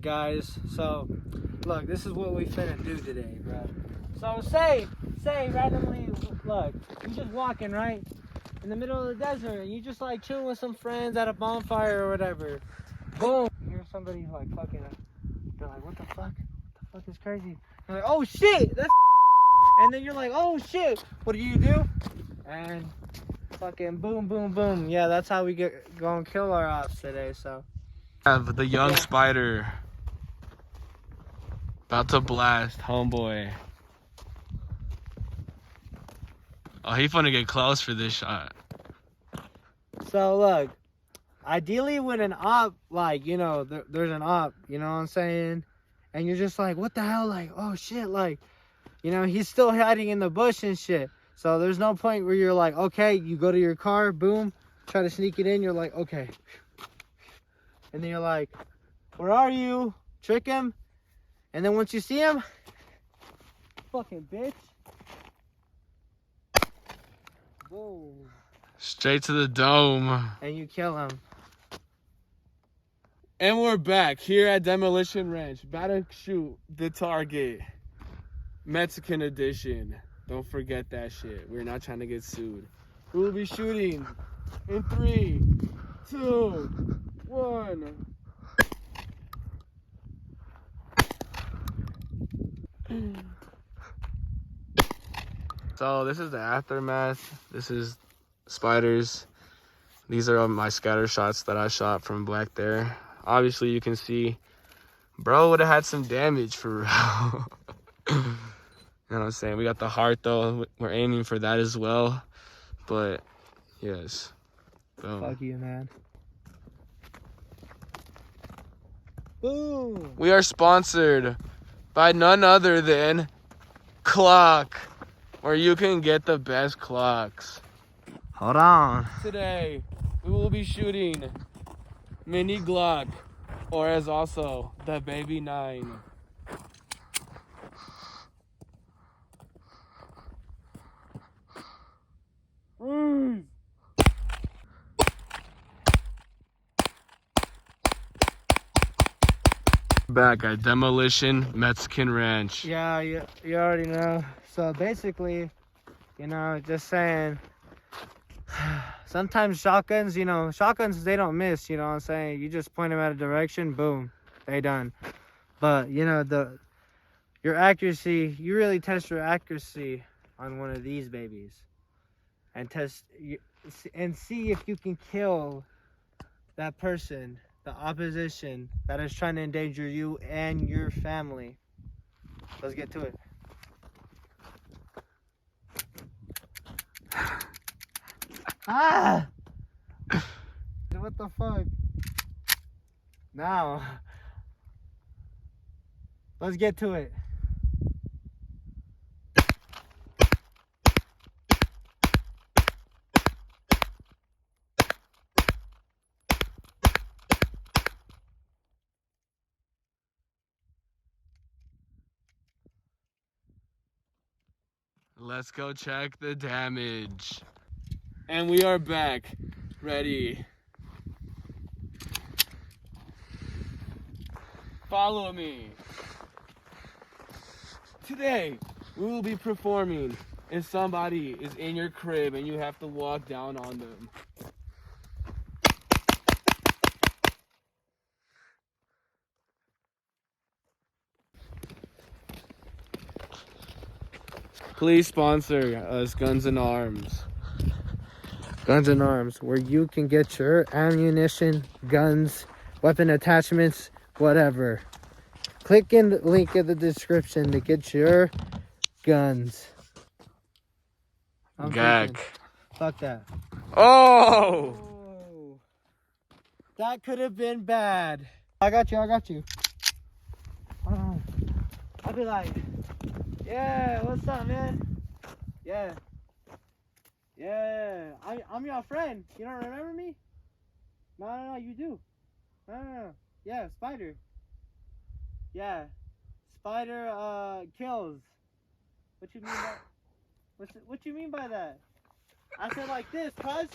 guys, so look, this is what we finna do today, bro. So say randomly, look, you just walking right in the middle of the desert and you just like chilling with some friends at a bonfire or whatever. Boom, you hear somebody like fucking, they're like, what the fuck is crazy? You're like, oh shit, that's and then you're like, oh shit, what do? And fucking boom, boom, boom. Yeah, that's how we go and kill our ops today. So have the young spider about to blast homeboy. Oh, he finna get close for this shot. So look, ideally when an op, like, you know, there's an op, you know what I'm saying, and you're just like, what the hell, like, oh shit, like, you know, he's still hiding in the bush and shit. So there's no point where you're like, okay, you go to your car, boom, try to sneak it in, you're like, okay. And then you're like, where are you? Trick him. And then once you see him, fucking bitch. Boom. Straight to the dome. And you kill him. And we're back here at Demolition Ranch. About to shoot the target. Mexican edition. Don't forget that shit. We're not trying to get sued. We will be shooting in 3, 2, 1. So this is the aftermath. This is spiders. These are my scatter shots that I shot from back there. Obviously you can see bro would have had some damage for real. You know what I'm saying? We got the heart though. We're aiming for that as well. But yes. Boom. Fuck you, man. Boom. We are sponsored by none other than Clock, where you can get the best clocks. Hold on. Today we will be shooting Mini Glock, or as also the Baby 9. Back at Demolition Mexican Ranch. Yeah, you already know. So basically, you know, just saying, sometimes shotguns, you know, they don't miss, you know what I'm saying? You just point them at a direction, boom, they done. But, you know, your accuracy, you really test your accuracy on one of these babies. And see if you can kill that person, the opposition that is trying to endanger you and your family. Let's get to it. Ah! What the fuck? Now, let's get to it. Let's go check the damage. And we are back. Ready. Follow me. Today, we will be performing if somebody is in your crib and you have to walk down on them. Please sponsor us, Guns and Arms. Guns and Arms, where you can get your ammunition, guns, weapon attachments, whatever. Click in the link in the description to get your guns. Gag. Fuck that. Oh! Oh! That could have been bad. I got you. I'll be like, yeah, what's up, man? Yeah, I'm your friend. You don't remember me? No, you do. No. Yeah, Spider. Yeah, Spider kills. What you mean by? What you mean by that? I said like this, cuz.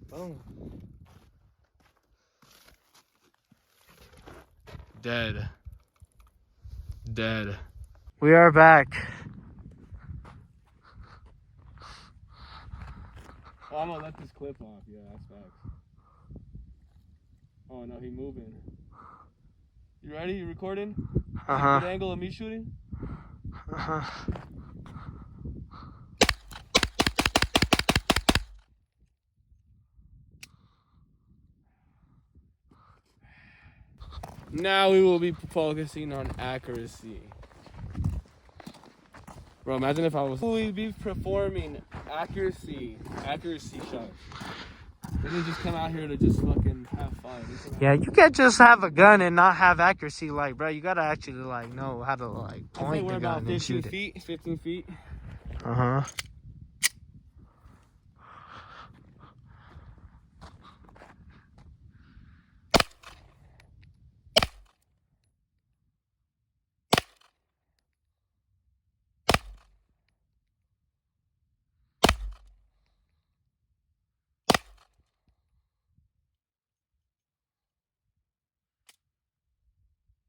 Boom. Dead. Dead. We are back. Oh, I'm gonna let this clip off. Yeah, that's facts. Oh no, he moving. You ready? You recording? Uh-huh. Good angle of me shooting? Uh-huh. Now we will be focusing on accuracy. Bro, imagine if I was... We'd be performing accuracy shots. We didn't just come out here to just fucking have fun. Yeah, you can't just have a gun and not have accuracy. Like, bro, you gotta actually, like, know how to, like, point the gun and shoot it. 15 feet. Uh-huh.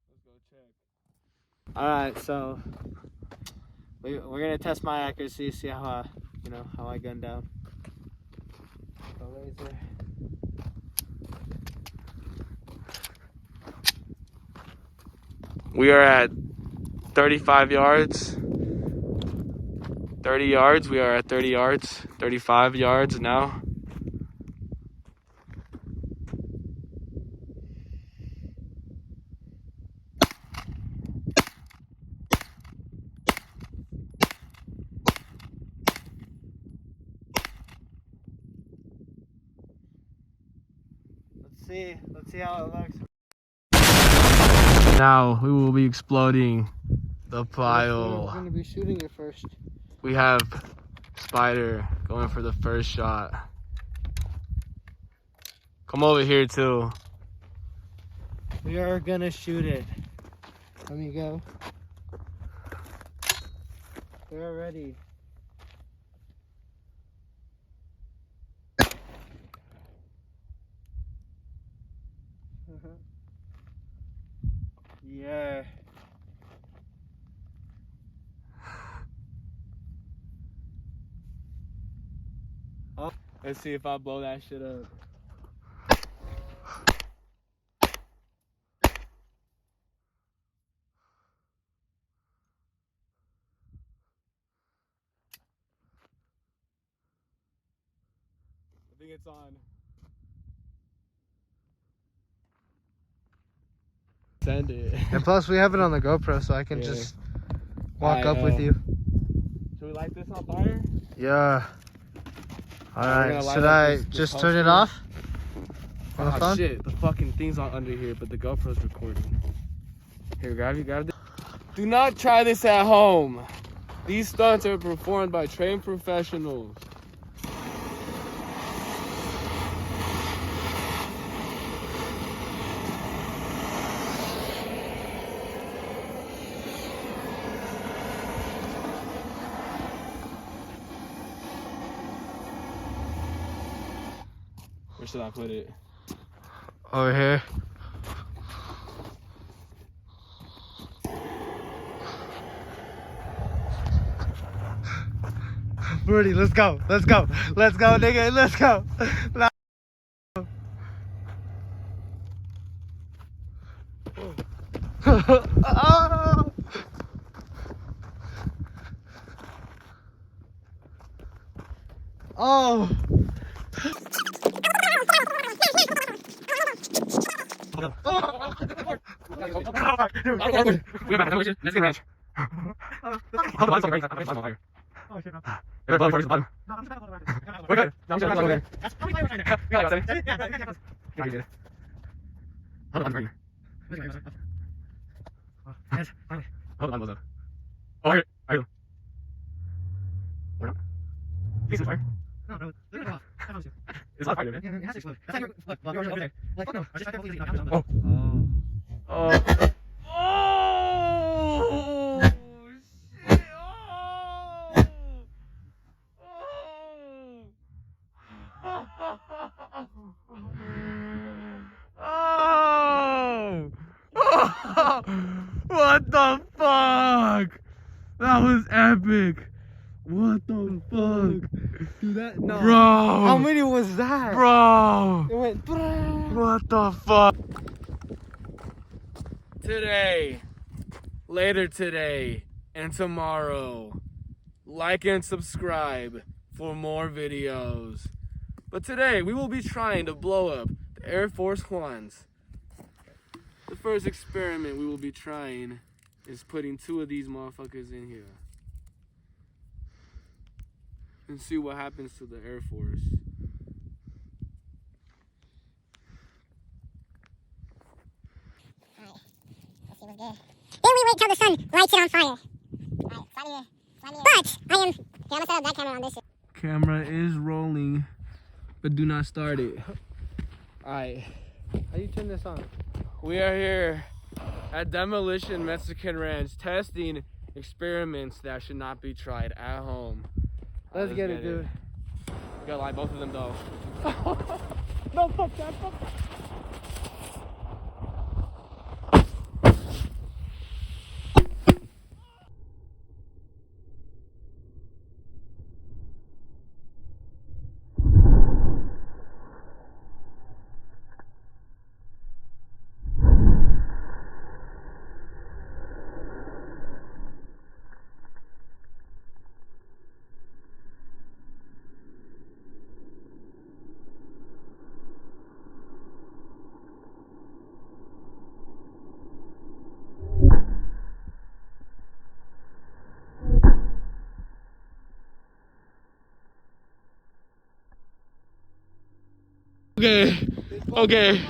Let's go check. All right, so we're gonna test my accuracy, see how how I gun down. The laser. We are at 35 yards. 30 yards. We are at 30 yards. 35 yards now. Let's see how it looks. Now we will be exploding the We're pile. gonna be shooting it first. We have Spider going for the first shot. Come over here too. We are gonna shoot it. Let me go. We're ready. Yeah. Oh. Let's see if I blow that shit up. I think it's on. Send it. And plus, we have it on the GoPro, so I can just walk up with you. Should we light this on fire? Yeah. All Alright, right. Should I just turn it off? On the Oh phone? shit! The fucking thing's on under here, but the GoPro's recording. Here, grab it. Do not try this at home. These stunts are performed by trained professionals. Where should I put it? Over here. Brody, let's go. Let's go. Let's go, nigga. Let's go. Oh. Oh. It's not fire, man. It has to explode. That's like, look, yours over there. Like, fuck no. I was just trying to believe it. Oh. Oh. Oh. Shit. Oh. Oh. many was that? Bro. It went. What the fuck? Today, later today, and tomorrow, like and subscribe for more videos. But today, we will be trying to blow up the Air Force Ones. The first experiment we will be trying is putting 2 of these motherfuckers in here. And see what happens to the Air Force. Alright, let's see what's good. Then we wait till the sun lights it on fire. Alright, slide it. But I'm gonna set up that camera on this shit. Camera is rolling, but do not start it. Alright. How do you turn this on? We are here at Demolition Mexican Ranch testing experiments that should not be tried at home. Let's get it, dude. You gotta light both of them though. No, fuck that, fuck that. Okay,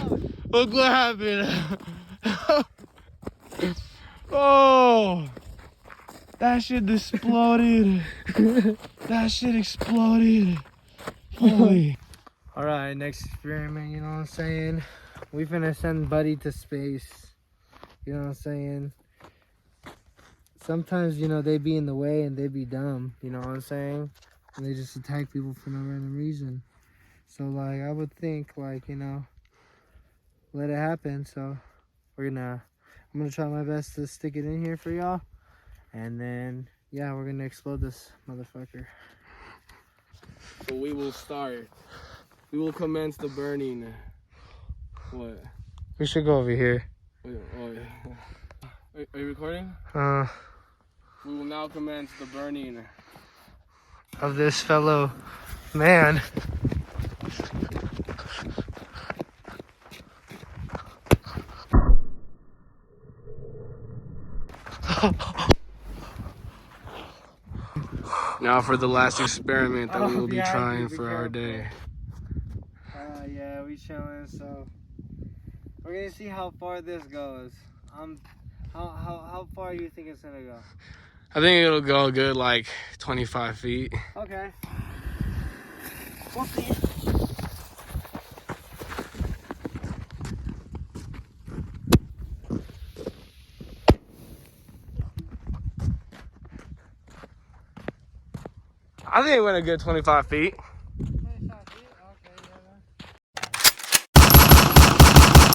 look what happened. Oh, that shit exploded. That shit exploded. Holy. Alright, next experiment, you know what I'm saying? We finna send Buddy to space. You know what I'm saying? Sometimes, you know, they be in the way and they be dumb. You know what I'm saying? And they just attack people for no random reason. So, like, I would think, like, you know, let it happen. So, I'm gonna try my best to stick it in here for y'all. And then, yeah, we're gonna explode this motherfucker. So we will start. We will commence the burning. What? We should go over here. Wait, oh, yeah. Are you recording? We will now commence the burning Of this fellow man. Now for the last experiment that we will be trying for our day. Yeah, we chilling, so we're gonna see how far this goes. How far you think it's gonna go? I think it'll go good like 25 feet. Okay. We'll see. I think it went a good 25 feet.